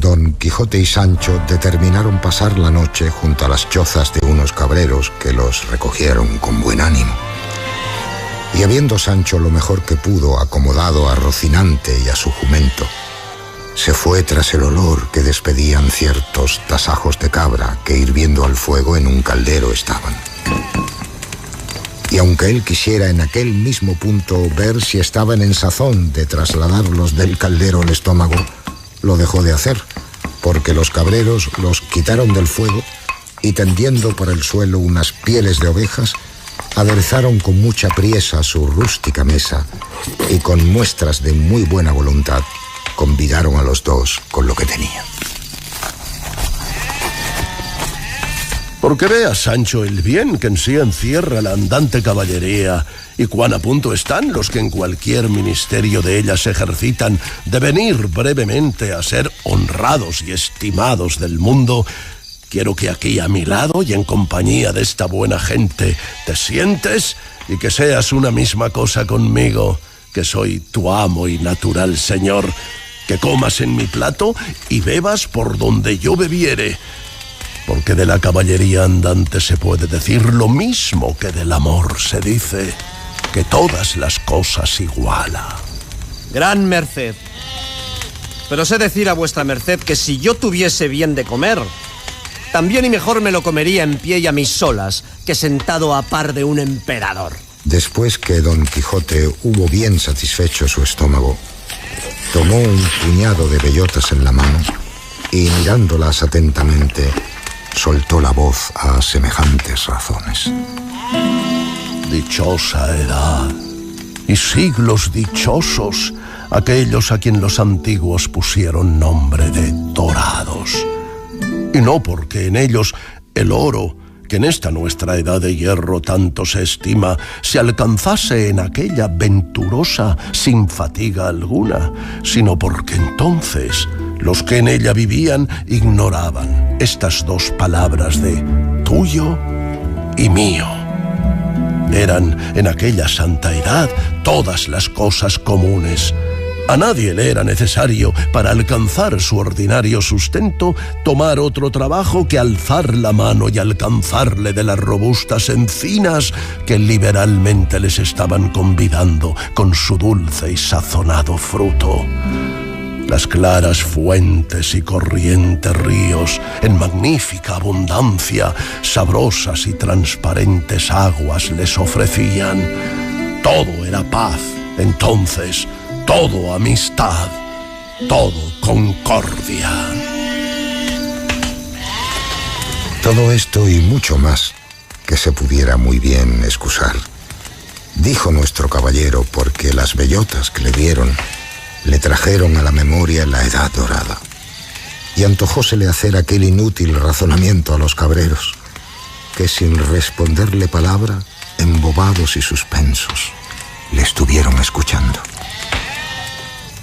Don Quijote y Sancho determinaron pasar la noche junto a las chozas de unos cabreros que los recogieron con buen ánimo. Y habiendo Sancho lo mejor que pudo acomodado a Rocinante y a su jumento, se fue tras el olor que despedían ciertos tasajos de cabra que hirviendo al fuego en un caldero estaban. Y aunque él quisiera en aquel mismo punto ver si estaban en sazón de trasladarlos del caldero al estómago, lo dejó de hacer, porque los cabreros los quitaron del fuego y tendiendo por el suelo unas pieles de ovejas, aderezaron con mucha priesa su rústica mesa y con muestras de muy buena voluntad convidaron a los dos con lo que tenían. Porque vea, Sancho, el bien que en sí encierra la andante caballería y cuán a punto están los que en cualquier ministerio de ella se ejercitan de venir brevemente a ser honrados y estimados del mundo, quiero que aquí a mi lado y en compañía de esta buena gente te sientes y que seas una misma cosa conmigo, que soy tu amo y natural señor, que comas en mi plato y bebas por donde yo bebiere. Porque de la caballería andante se puede decir lo mismo que del amor se dice, que todas las cosas iguala. Gran merced. Pero sé decir a vuestra merced que si yo tuviese bien de comer, también y mejor me lo comería en pie y a mis solas, que sentado a par de un emperador. Después que Don Quijote hubo bien satisfecho su estómago, tomó un puñado de bellotas en la mano y mirándolas atentamente, soltó la voz a semejantes razones. Dichosa edad y siglos dichosos aquellos a quien los antiguos pusieron nombre de dorados. Y no porque en ellos el oro, que en esta nuestra edad de hierro tanto se estima, se alcanzase en aquella venturosa sin fatiga alguna, sino porque entonces los que en ella vivían ignoraban estas dos palabras de tuyo y mío. Eran en aquella santa edad todas las cosas comunes. A nadie le era necesario, para alcanzar su ordinario sustento, tomar otro trabajo que alzar la mano y alcanzarle de las robustas encinas que liberalmente les estaban convidando con su dulce y sazonado fruto. Las claras fuentes y corrientes ríos, en magnífica abundancia, sabrosas y transparentes aguas les ofrecían. Todo era paz, entonces, todo amistad, todo concordia. Todo esto y mucho más que se pudiera muy bien excusar, dijo nuestro caballero, porque las bellotas que le dieron le trajeron a la memoria la edad dorada, y antojósele hacer aquel inútil razonamiento a los cabreros, que sin responderle palabra, embobados y suspensos, le estuvieron escuchando.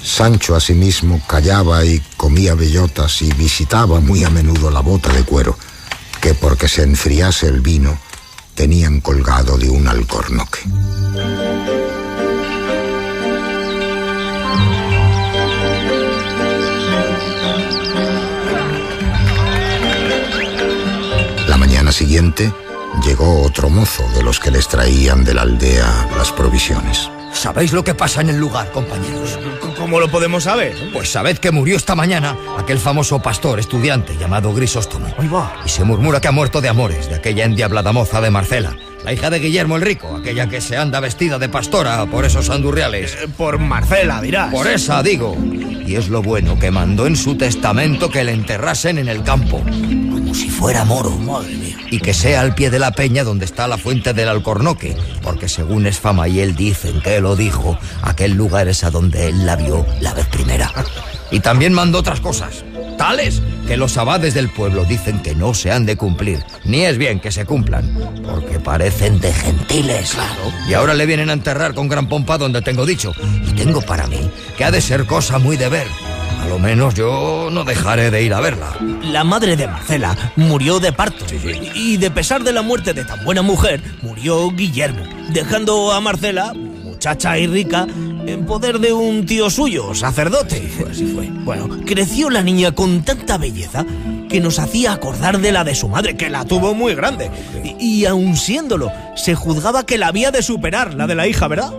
Sancho asimismo callaba y comía bellotas y visitaba muy a menudo la bota de cuero, que porque se enfriase el vino, tenían colgado de un alcornoque. La mañana siguiente llegó otro mozo de los que les traían de la aldea las provisiones. ¿Sabéis lo que pasa en el lugar, compañeros? ¿Cómo lo podemos saber? Pues sabed que murió esta mañana aquel famoso pastor estudiante llamado Grisóstomo. Ahí va. Y se murmura que ha muerto de amores de aquella endiablada moza de Marcela, la hija de Guillermo el Rico, aquella que se anda vestida de pastora por esos andurriales. Por Marcela, dirás. Por esa, digo. Y es lo bueno que mandó en su testamento que le enterrasen en el campo, como si fuera moro. Madre mía. Y que sea al pie de la peña donde está la fuente del Alcornoque, porque según es fama y él dicen que lo dijo, aquel lugar es a donde él la vio la vez primera. Y también mandó otras cosas, tales que los abades del pueblo dicen que no se han de cumplir, ni es bien que se cumplan, porque parecen de gentiles. Claro. Y ahora le vienen a enterrar con gran pompa donde tengo dicho, y tengo para mí que ha de ser cosa muy de ver. A lo menos yo no dejaré de ir a verla. La madre de Marcela murió de parto. Y de pesar de la muerte de tan buena mujer, murió Guillermo, dejando a Marcela, muchacha y rica, en poder de un tío suyo, sacerdote. Así fue. Bueno, creció la niña con tanta belleza que nos hacía acordar de la de su madre, que la tuvo muy grande. Y aun siéndolo, se juzgaba que la había de superar, la de la hija, ¿verdad?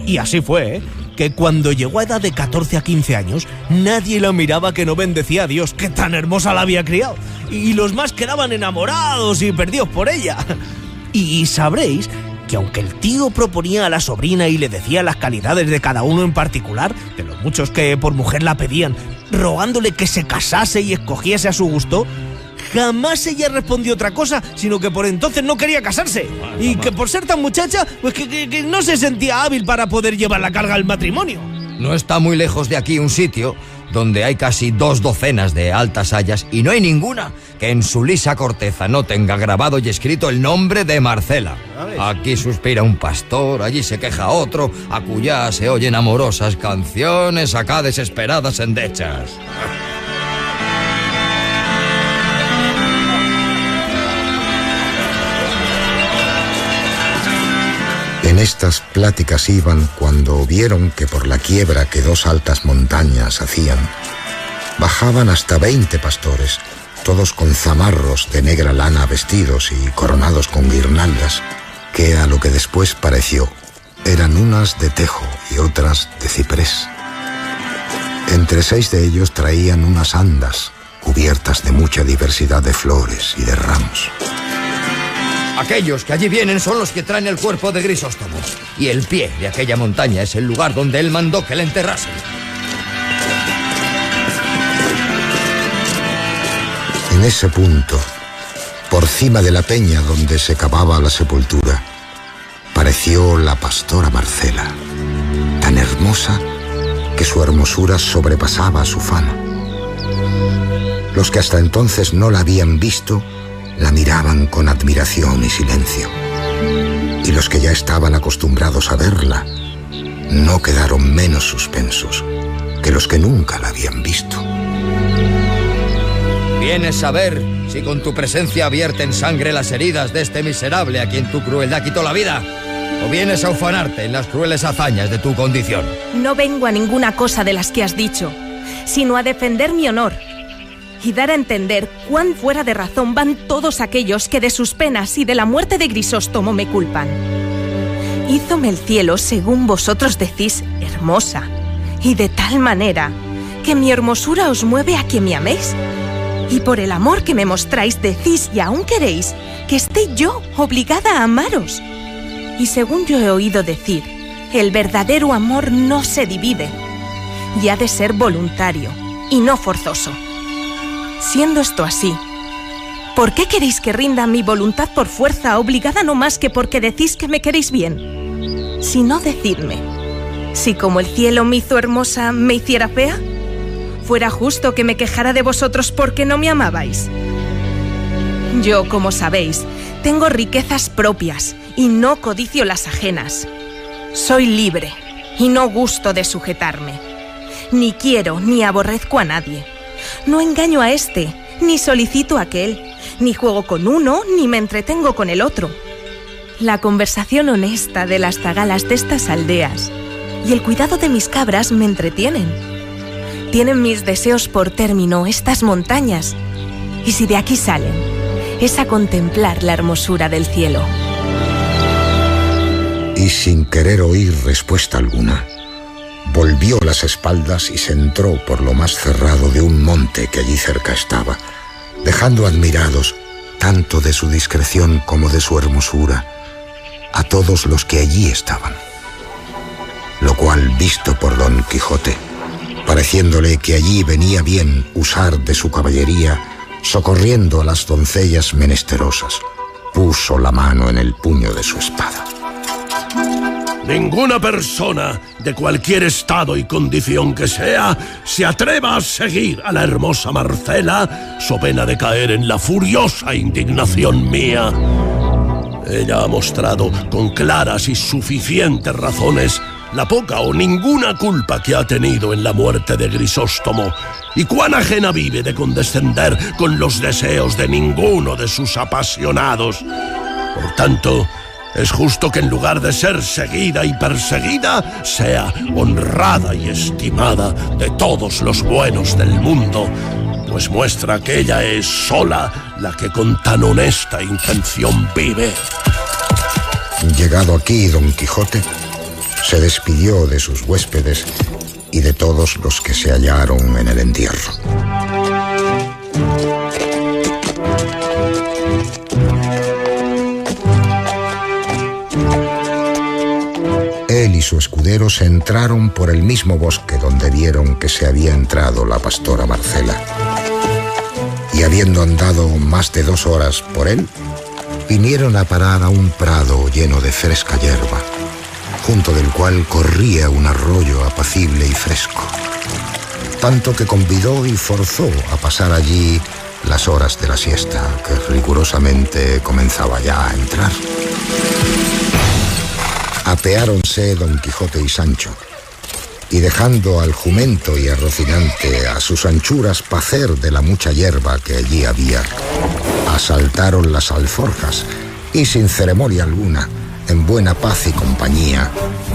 Y así fue, ¿eh? Que cuando llegó a edad de 14 a 15 años, nadie la miraba que no bendecía a Dios, que tan hermosa la había criado. Y los más quedaban enamorados y perdidos por ella. Y sabréis que aunque el tío proponía a la sobrina y le decía las calidades de cada uno en particular, de los muchos que por mujer la pedían, rogándole que se casase y escogiese a su gusto, jamás ella respondió otra cosa, sino que por entonces no quería casarse. Y que por ser tan muchacha, pues que no se sentía hábil para poder llevar la carga al matrimonio. No está muy lejos de aquí un sitio donde hay casi 2 docenas de altas hayas y no hay ninguna que en su lisa corteza no tenga grabado y escrito el nombre de Marcela. Aquí suspira un pastor, allí se queja otro, acullá se oyen amorosas canciones, acá desesperadas endechas. En estas pláticas iban cuando vieron que por la quiebra que 2 altas montañas hacían, bajaban hasta 20 pastores, todos con zamarros de negra lana vestidos y coronados con guirnaldas, que a lo que después pareció, eran unas de tejo y otras de ciprés. Entre 6 de ellos traían unas andas cubiertas de mucha diversidad de flores y de ramos. Aquellos que allí vienen son los que traen el cuerpo de Grisóstomo, y el pie de aquella montaña es el lugar donde él mandó que le enterrasen. En ese punto, por cima de la peña donde se cavaba la sepultura, pareció la pastora Marcela, tan hermosa que su hermosura sobrepasaba su fama. Los que hasta entonces no la habían visto la miraban con admiración y silencio. Y los que ya estaban acostumbrados a verla no quedaron menos suspensos que los que nunca la habían visto. ¿Vienes a ver si con tu presencia vierten sangre las heridas de este miserable a quien tu crueldad quitó la vida? ¿O vienes a ufanarte en las crueles hazañas de tu condición? No vengo a ninguna cosa de las que has dicho, sino a defender mi honor y dar a entender cuán fuera de razón van todos aquellos que de sus penas y de la muerte de Grisóstomo me culpan. Hízome el cielo, según vosotros decís, hermosa, y de tal manera que mi hermosura os mueve a que me améis. Y por el amor que me mostráis decís y aún queréis que esté yo obligada a amaros. Y según yo he oído decir, el verdadero amor no se divide, y ha de ser voluntario y no forzoso. Siendo esto así, ¿por qué queréis que rinda mi voluntad por fuerza, obligada no más que porque decís que me queréis bien? Si no, decidme, si como el cielo me hizo hermosa, me hiciera fea, ¿fuera justo que me quejara de vosotros porque no me amabais? Yo, como sabéis, tengo riquezas propias y no codicio las ajenas. Soy libre y no gusto de sujetarme. Ni quiero ni aborrezco a nadie. No engaño a este, ni solicito a aquel, ni juego con uno, ni me entretengo con el otro. La conversación honesta de las zagalas de estas aldeas y el cuidado de mis cabras me entretienen. Tienen mis deseos por término estas montañas, y si de aquí salen, es a contemplar la hermosura del cielo. Y sin querer oír respuesta alguna, volvió las espaldas y se entró por lo más cerrado de un monte que allí cerca estaba, dejando admirados, tanto de su discreción como de su hermosura, a todos los que allí estaban. Lo cual, visto por Don Quijote, pareciéndole que allí venía bien usar de su caballería, socorriendo a las doncellas menesterosas, puso la mano en el puño de su espada. Ninguna persona, de cualquier estado y condición que sea, se atreva a seguir a la hermosa Marcela, so pena de caer en la furiosa indignación mía. Ella ha mostrado con claras y suficientes razones la poca o ninguna culpa que ha tenido en la muerte de Grisóstomo, y cuán ajena vive de condescender con los deseos de ninguno de sus apasionados. Por tanto, Es justo que en lugar de ser seguida y perseguida, sea honrada y estimada de todos los buenos del mundo, pues muestra que ella es sola la que con tan honesta intención vive. Llegado aquí, Don Quijote se despidió de sus huéspedes y de todos los que se hallaron en el entierro. Él y su escudero se entraron por el mismo bosque donde vieron que se había entrado la pastora Marcela. Y habiendo andado más de 2 horas por él, vinieron a parar a un prado lleno de fresca hierba, junto del cual corría un arroyo apacible y fresco, tanto que convidó y forzó a pasar allí las horas de la siesta, que rigurosamente comenzaba ya a entrar. Apeáronse Don Quijote y Sancho, y dejando al jumento y a Rocinante a sus anchuras pacer de la mucha hierba que allí había, asaltaron las alforjas y sin ceremonia alguna, en buena paz y compañía,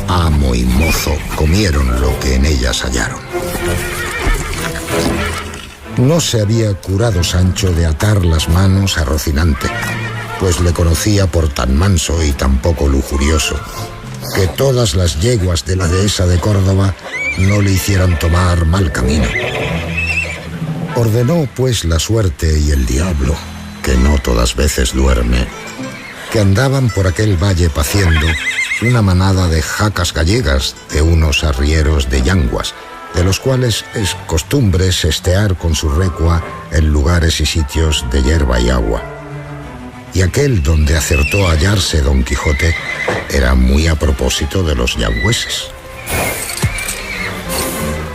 amo y mozo comieron lo que en ellas hallaron. No se había curado Sancho de atar las manos a Rocinante, pues le conocía por tan manso y tan poco lujurioso, que todas las yeguas de la dehesa de Córdoba no le hicieran tomar mal camino. Ordenó pues la suerte y el diablo, que no todas veces duerme, que andaban por aquel valle paciendo una manada de jacas gallegas de unos arrieros de yanguas, de los cuales es costumbre sestear con su recua en lugares y sitios de hierba y agua. Y aquel donde acertó a hallarse Don Quijote era muy a propósito de los yangüeses.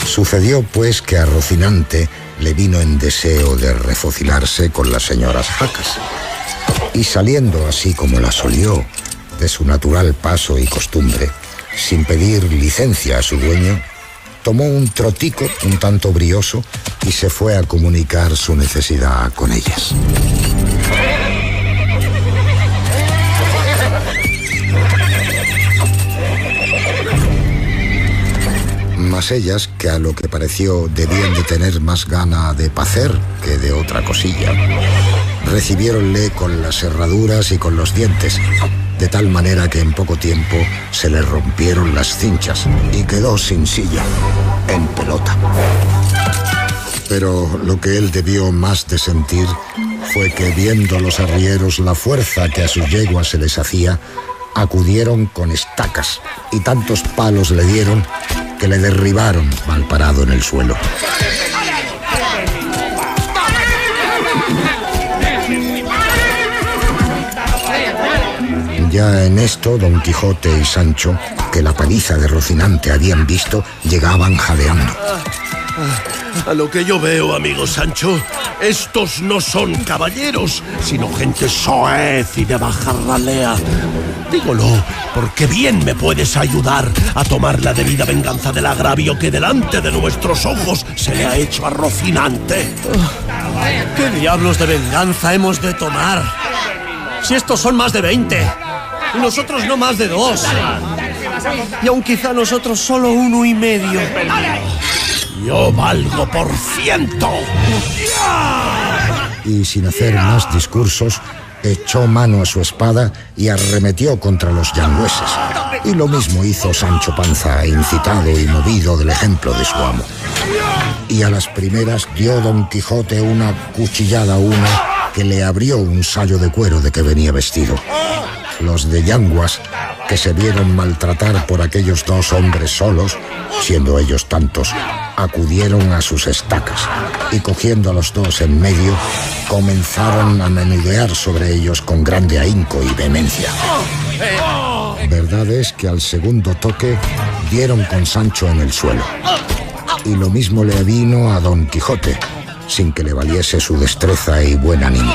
Sucedió pues que a Rocinante le vino en deseo de refocilarse con las señoras jacas, y saliendo así como la solió de su natural paso y costumbre, sin pedir licencia a su dueño, tomó un trotico un tanto brioso y se fue a comunicar su necesidad con ellas. Mas ellas, que a lo que pareció debían de tener más gana de pacer que de otra cosilla, recibiéronle con las herraduras y con los dientes, de tal manera que en poco tiempo se le rompieron las cinchas y quedó sin silla, en pelota. Pero lo que él debió más de sentir fue que, viendo los arrieros la fuerza que a sus yeguas se les hacía, acudieron con estacas y tantos palos le dieron que le derribaron mal parado en el suelo. Ya en esto, Don Quijote y Sancho, que la paliza de Rocinante habían visto, llegaban jadeando. A lo que yo veo, amigo Sancho, estos no son caballeros, sino gente soez y de baja ralea. Dígolo, porque bien me puedes ayudar a tomar la debida venganza del agravio que delante de nuestros ojos se le ha hecho a Rocinante. ¿Qué diablos de venganza hemos de tomar? Si estos son más de 20, y nosotros no más de 2. Y aun quizá nosotros solo 1,5. Yo valgo por 100. Y sin hacer más discursos, echó mano a su espada y arremetió contra los yangüeses. Y lo mismo hizo Sancho Panza, incitado y movido del ejemplo de su amo. Y a las primeras dio Don Quijote una cuchillada a uno que le abrió un sayo de cuero de que venía vestido. Los de yanguas, que se vieron maltratar por aquellos 2 hombres solos, siendo ellos tantos, acudieron a sus estacas y, cogiendo a los 2 en medio, comenzaron a menudear sobre ellos con grande ahínco y vehemencia. Verdad es que al segundo toque dieron con Sancho en el suelo, y lo mismo le avino a Don Quijote, sin que le valiese su destreza y buen ánimo.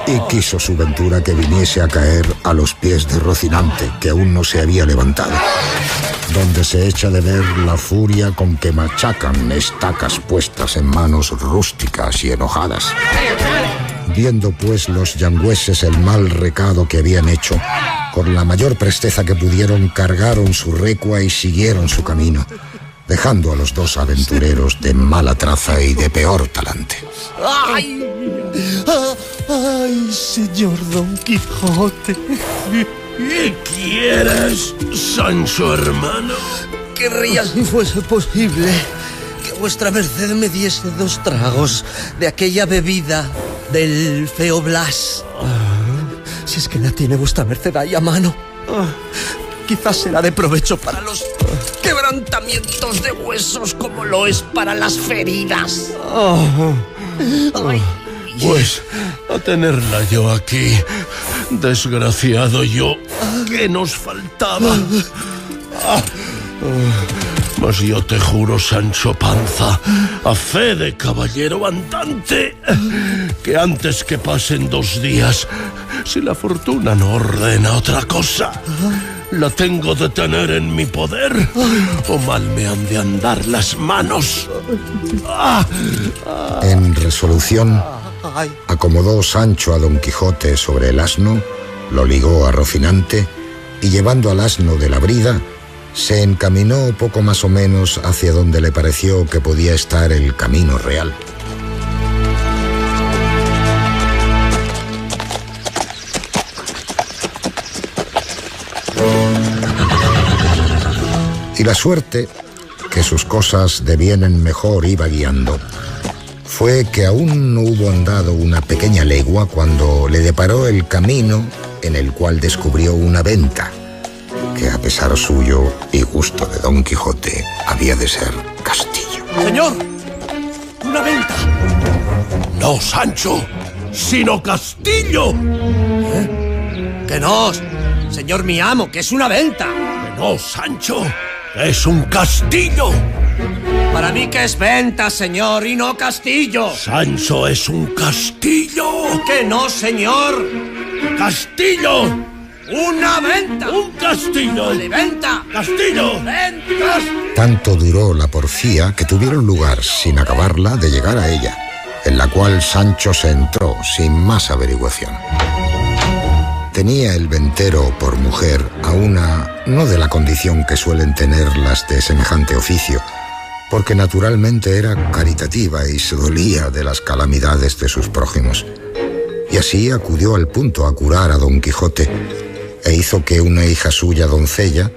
Y quiso su ventura que viniese a caer a los pies de Rocinante, que aún no se había levantado, donde se echa de ver la furia con que machacan estacas puestas en manos rústicas y enojadas. Viendo pues los yangüeses el mal recado que habían hecho, Con la mayor presteza que pudieron, cargaron su recua y siguieron su camino, dejando a los dos aventureros de mala traza y de peor talante. ¡Ay! ¡Ay, señor Don Quijote! ¿Qué quieres, Sancho hermano? Querría, si fuese posible, que vuestra merced me diese 2 tragos de aquella bebida del feo Blas. Si es que la tiene vuestra merced ahí a mano. Quizás será de provecho para los quebrantamientos de huesos, como lo es para las feridas. Pues, a tenerla yo aquí, desgraciado yo, ¿qué nos faltaba? Mas yo te juro, Sancho Panza, a fe de caballero andante, que antes que pasen 2 días, si la fortuna no ordena otra cosa, la tengo de tener en mi poder, o mal me han de andar las manos. En resolución, acomodó Sancho a Don Quijote sobre el asno, lo ligó a Rocinante y, llevando al asno de la brida, se encaminó poco más o menos hacia donde le pareció que podía estar el camino real. Y la suerte, que sus cosas de bien en mejor iba guiando, fue que aún no hubo andado una pequeña legua cuando le deparó el camino en el cual descubrió una venta, que a pesar suyo y gusto de Don Quijote había de ser castillo. ¡Señor! ¡Una venta! No, Sancho, sino castillo. Que no, señor mi amo, que es una venta. Que no, Sancho, es un castillo. Para mí que es venta, señor, y no castillo. Sancho, es un castillo. Que no, señor. ¡Castillo! ¡Una venta! ¡Un castillo! ¡Vale, venta! ¡Castillo! ¡Venta! Tanto duró la porfía que tuvieron lugar, sin acabarla, de llegar a ella, en la cual Sancho se entró sin más averiguación. Tenía el ventero por mujer a una no de la condición que suelen tener las de semejante oficio, porque naturalmente era caritativa y se dolía de las calamidades de sus prójimos. Y así acudió al punto a curar a Don Quijote, e hizo que una hija suya, doncella,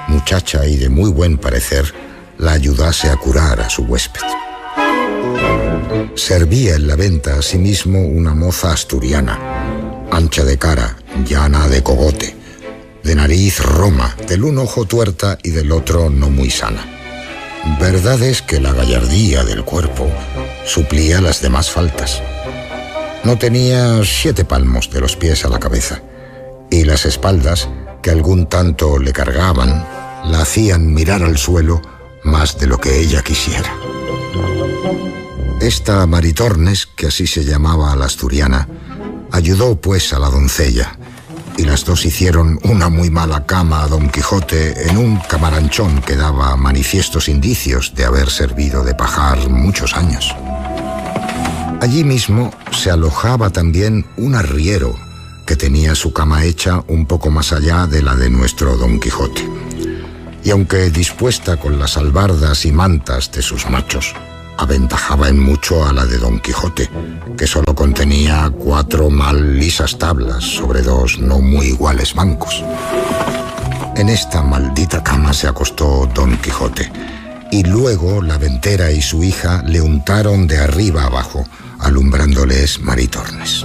muchacha y de muy buen parecer, la ayudase a curar a su huésped. Servía en la venta asimismo una moza asturiana, ancha de cara, llana de cogote, de nariz roma, del un ojo tuerta y del otro no muy sana. Verdad es que la gallardía del cuerpo suplía las demás faltas. No tenía 7 palmos de los pies a la cabeza, y las espaldas, que algún tanto le cargaban, la hacían mirar al suelo más de lo que ella quisiera. Esta Maritornes, que así se llamaba a la asturiana, ayudó pues a la doncella, y las dos hicieron una muy mala cama a Don Quijote en un camaranchón que daba manifiestos indicios de haber servido de pajar muchos años. Allí mismo se alojaba también un arriero que tenía su cama hecha un poco más allá de la de nuestro Don Quijote. Y aunque dispuesta con las albardas y mantas de sus machos, aventajaba en mucho a la de Don Quijote, que solo contenía 4 mal lisas tablas sobre 2 no muy iguales bancos. En esta maldita cama se acostó Don Quijote, y luego la ventera y su hija le untaron de arriba abajo, alumbrándoles Maritornes.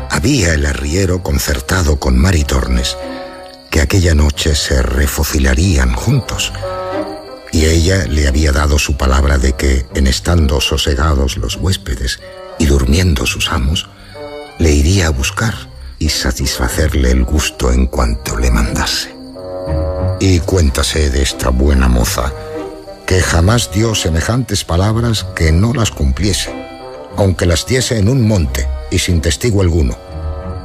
Había el arriero concertado con Maritornes que aquella noche se refocilarían juntos, y ella le había dado su palabra de que, en estando sosegados los huéspedes y durmiendo sus amos, le iría a buscar y satisfacerle el gusto en cuanto le mandase. Y cuéntase de esta buena moza que jamás dio semejantes palabras que no las cumpliese, aunque las diese en un monte y sin testigo alguno,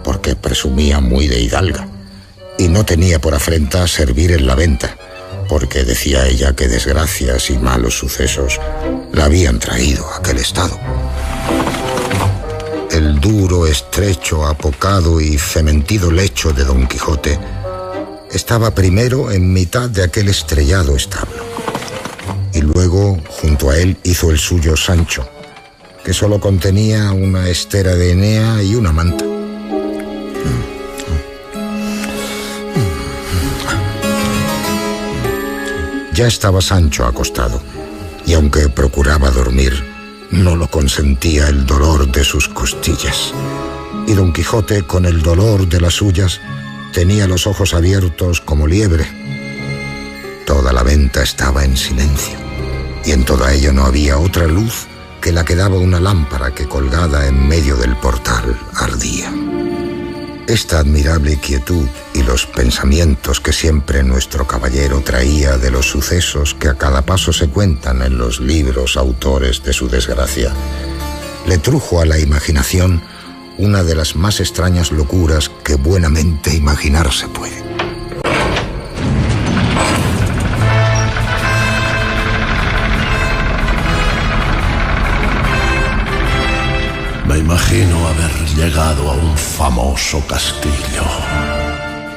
porque presumía muy de hidalga, y no tenía por afrenta servir en la venta, porque decía ella que desgracias y malos sucesos la habían traído a aquel estado. el duro, estrecho, apocado y fementido lecho de Don Quijote estaba primero en mitad de aquel estrellado establo, y luego junto a él hizo el suyo Sancho, que solo contenía una estera de Enea y una manta. Ya estaba Sancho acostado, y aunque procuraba dormir, no lo consentía el dolor de sus costillas. Y Don Quijote, con el dolor de las suyas, tenía los ojos abiertos como liebre. Toda la venta estaba en silencio, y en toda ella no había otra luz que la que daba una lámpara que, colgada en medio del portal, ardía. Esta admirable quietud y los pensamientos que siempre nuestro caballero traía de los sucesos que a cada paso se cuentan en los libros autores de su desgracia, le trujo a la imaginación una de las más extrañas locuras que buenamente imaginarse puede. Me imagino haber llegado a un famoso castillo.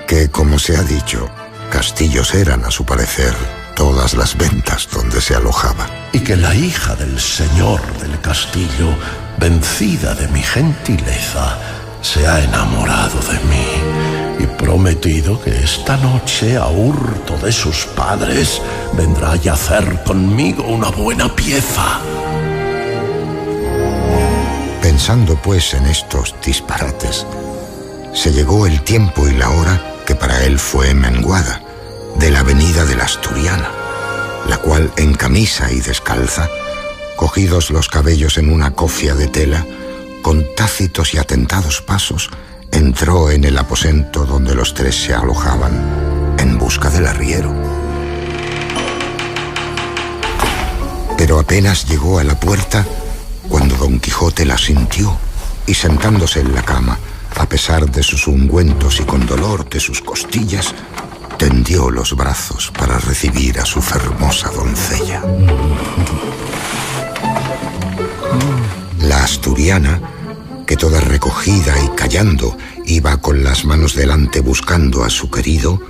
Que, como se ha dicho, castillos eran, a su parecer, todas las ventas donde se alojaba. Y que la hija del señor del castillo, vencida de mi gentileza, se ha enamorado de mí y prometido que esta noche, a hurto de sus padres, vendrá a yacer conmigo una buena pieza. Pensando pues en estos disparates, se llegó el tiempo y la hora que para él fue menguada, de la venida de la Asturiana, la cual, en camisa y descalza, cogidos los cabellos en una cofia de tela, con tácitos y atentados pasos, entró en el aposento donde los tres se alojaban, en busca del arriero. Pero apenas llegó a la puerta cuando Don Quijote la sintió, y sentándose en la cama, a pesar de sus ungüentos y con dolor de sus costillas, tendió los brazos para recibir a su fermosa doncella. La asturiana, que toda recogida y callando iba con las manos delante buscando a su querido,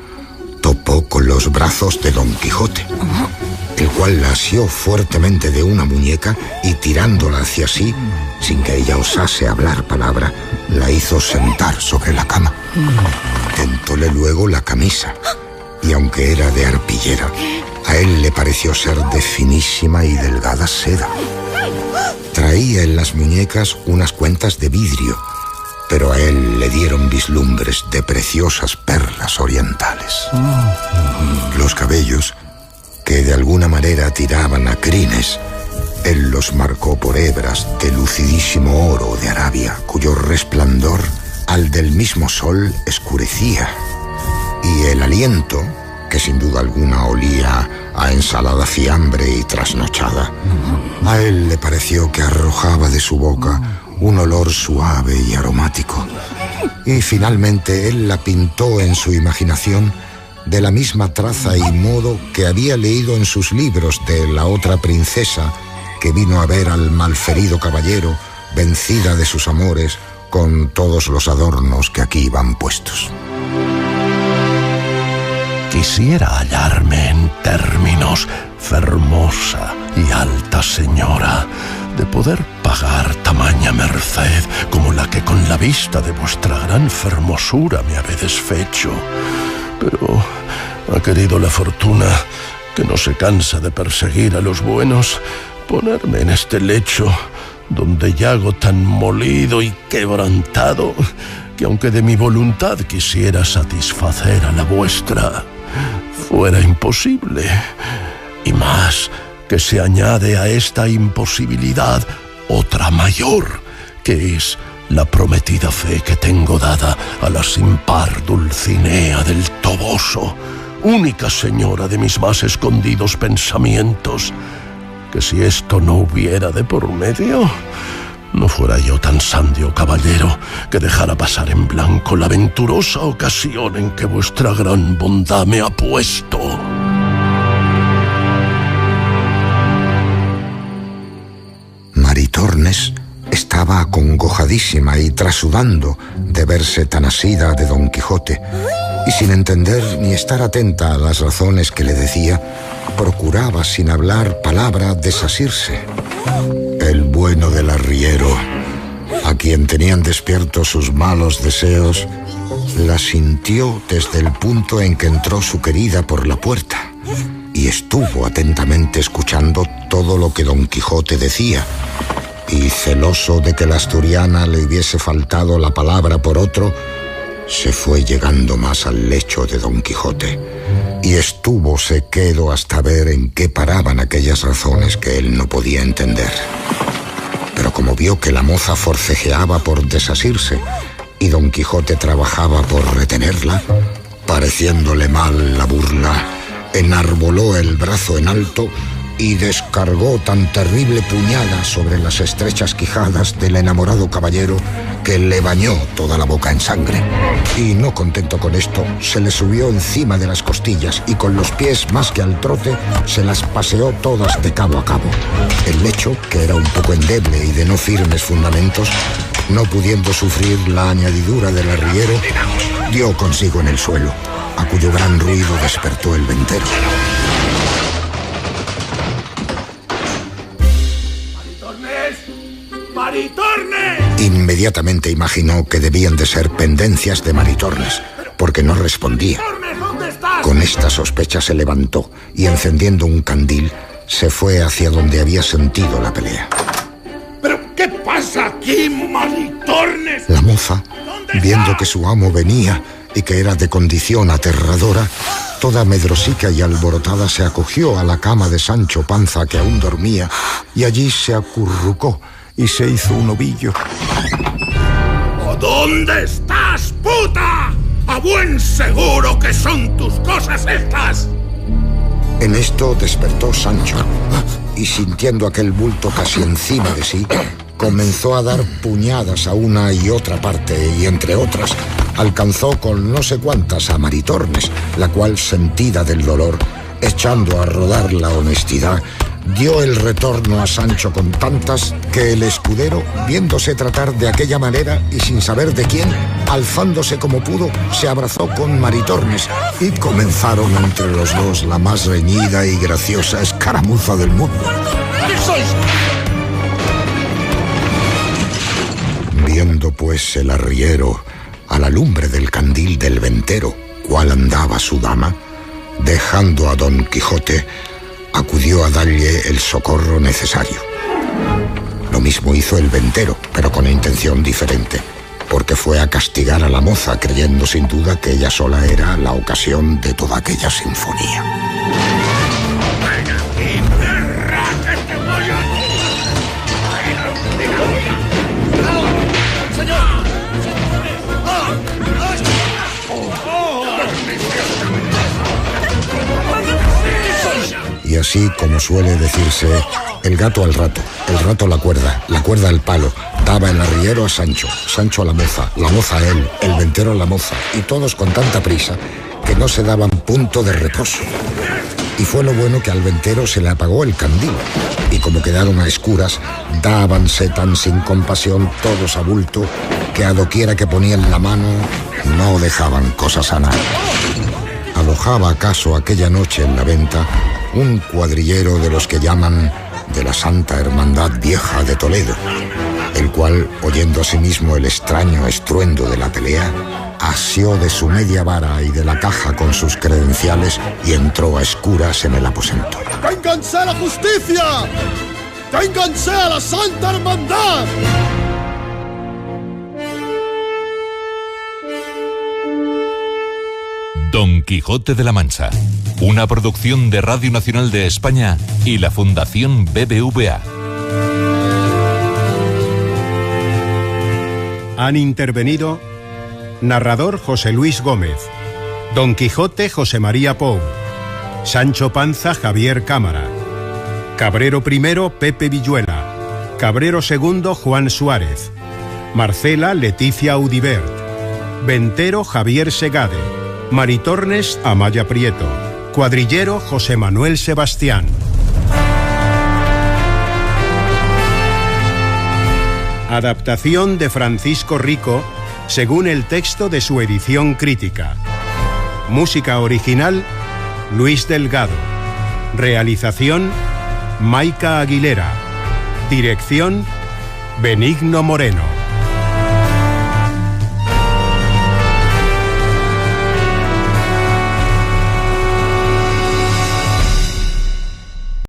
topó con los brazos de Don Quijote, el cual la asió fuertemente de una muñeca y, tirándola hacia sí, sin que ella osase hablar palabra, la hizo sentar sobre la cama. Tentóle luego la camisa, y aunque era de arpillera, a él le pareció ser de finísima y delgada seda. Traía en las muñecas unas cuentas de vidrio, pero a él le dieron vislumbres de preciosas perlas orientales. Los cabellos, que de alguna manera tiraban a crines, él los marcó por hebras de lucidísimo oro de Arabia, cuyo resplandor al del mismo sol escurecía, y el aliento, que sin duda alguna olía a ensalada fiambre y trasnochada, a él le pareció que arrojaba de su boca un olor suave y aromático. Y finalmente él la pintó en su imaginación de la misma traza y modo que había leído en sus libros de la otra princesa que vino a ver al malferido caballero, vencida de sus amores, con todos los adornos que aquí van puestos. Quisiera hallarme en términos, fermosa y alta señora, de poder pagar tamaña merced como la que con la vista de vuestra gran fermosura me habedes fecho. Pero ha querido la fortuna, que no se cansa de perseguir a los buenos, ponerme en este lecho, donde yago tan molido y quebrantado, que aunque de mi voluntad quisiera satisfacer a la vuestra, fuera imposible. Y más, que se añade a esta imposibilidad otra mayor, que es la prometida fe que tengo dada a la sin par Dulcinea del Toboso, única señora de mis más escondidos pensamientos, que si esto no hubiera de por medio, no fuera yo tan sandio caballero que dejara pasar en blanco la venturosa ocasión en que vuestra gran bondad me ha puesto. Maritornes estaba acongojadísima y trasudando de verse tan asida de Don Quijote, y sin entender ni estar atenta a las razones que le decía, procuraba sin hablar palabra desasirse. El bueno del arriero, a quien tenían despiertos sus malos deseos, la sintió desde el punto en que entró su querida por la puerta, y estuvo atentamente escuchando todo lo que Don Quijote decía, y celoso de que la asturiana le hubiese faltado la palabra por otro, se fue llegando más al lecho de Don Quijote, y estúvose quedo hasta ver en qué paraban aquellas razones que él no podía entender. Pero como vio que la moza forcejeaba por desasirse y Don Quijote trabajaba por retenerla, pareciéndole mal la burla, enarboló el brazo en alto y descargó tan terrible puñada sobre las estrechas quijadas del enamorado caballero que le bañó toda la boca en sangre. Y no contento con esto, se le subió encima de las costillas y con los pies más que al trote se las paseó todas de cabo a cabo. El lecho, que era un poco endeble y de no firmes fundamentos, no pudiendo sufrir la añadidura del arriero, dio consigo en el suelo, a cuyo gran ruido despertó el ventero. ¡Maritornes! Inmediatamente imaginó que debían de ser pendencias de Maritornes, porque no respondía. ¿Dónde estás? Con esta sospecha se levantó y, encendiendo un candil, se fue hacia donde había sentido la pelea. ¿Pero qué pasa aquí, Maritornes? La moza, viendo que su amo venía y que era de condición aterradora, toda medrosica y alborotada se acogió a la cama de Sancho Panza, que aún dormía, y allí se acurrucó y se hizo un ovillo. ¿Dónde estás, puta? ¡A buen seguro que son tus cosas estas! En esto despertó Sancho, y sintiendo aquel bulto casi encima de sí, comenzó a dar puñadas a una y otra parte, y entre otras alcanzó con no sé cuántas a Maritornes, la cual, sentida del dolor, echando a rodar la honestidad, dio el retorno a Sancho con tantas que el escudero, viéndose tratar de aquella manera y sin saber de quién, alzándose como pudo, se abrazó con Maritornes y comenzaron entre los dos la más reñida y graciosa escaramuza del mundo. ¿Qué sois? Viendo pues el arriero a la lumbre del candil del ventero cuál andaba su dama, dejando a Don Quijote, acudió a darle el socorro necesario. Lo mismo hizo el ventero, pero con intención diferente, porque fue a castigar a la moza, creyendo sin duda que ella sola era la ocasión de toda aquella sinfonía. Y así, como suele decirse, el gato al rato, el rato la cuerda al palo, daba el arriero a Sancho, Sancho a la moza a él, el ventero a la moza, y todos con tanta prisa que no se daban punto de reposo. Y fue lo bueno que al ventero se le apagó el candil, y como quedaron a escuras, dábanse tan sin compasión todos a bulto, que a doquiera que ponían la mano, no dejaban cosa sana. Alojaba acaso aquella noche en la venta un cuadrillero de los que llaman de la Santa Hermandad Vieja de Toledo, el cual, oyendo a sí mismo el extraño estruendo de la pelea, asió de su media vara y de la caja con sus credenciales y entró a escuras en el aposento. ¡Ténganse a la justicia! ¡Ténganse a la Santa Hermandad! Don Quijote de la Mancha, una producción de Radio Nacional de España y la Fundación BBVA. Han intervenido narrador José Luis Gómez, Don Quijote José María Pou, Sancho Panza Javier Cámara, Cabrero I Pepe Villuela, Cabrero II Juan Suárez, Marcela Leticia Audibert, Ventero Javier Segade, Maritornes Amaya Prieto, Cuadrillero José Manuel Sebastián. Adaptación de Francisco Rico, según el texto de su edición crítica. Música original, Luis Delgado. Realización, Maica Aguilera. Dirección, Benigno Moreno.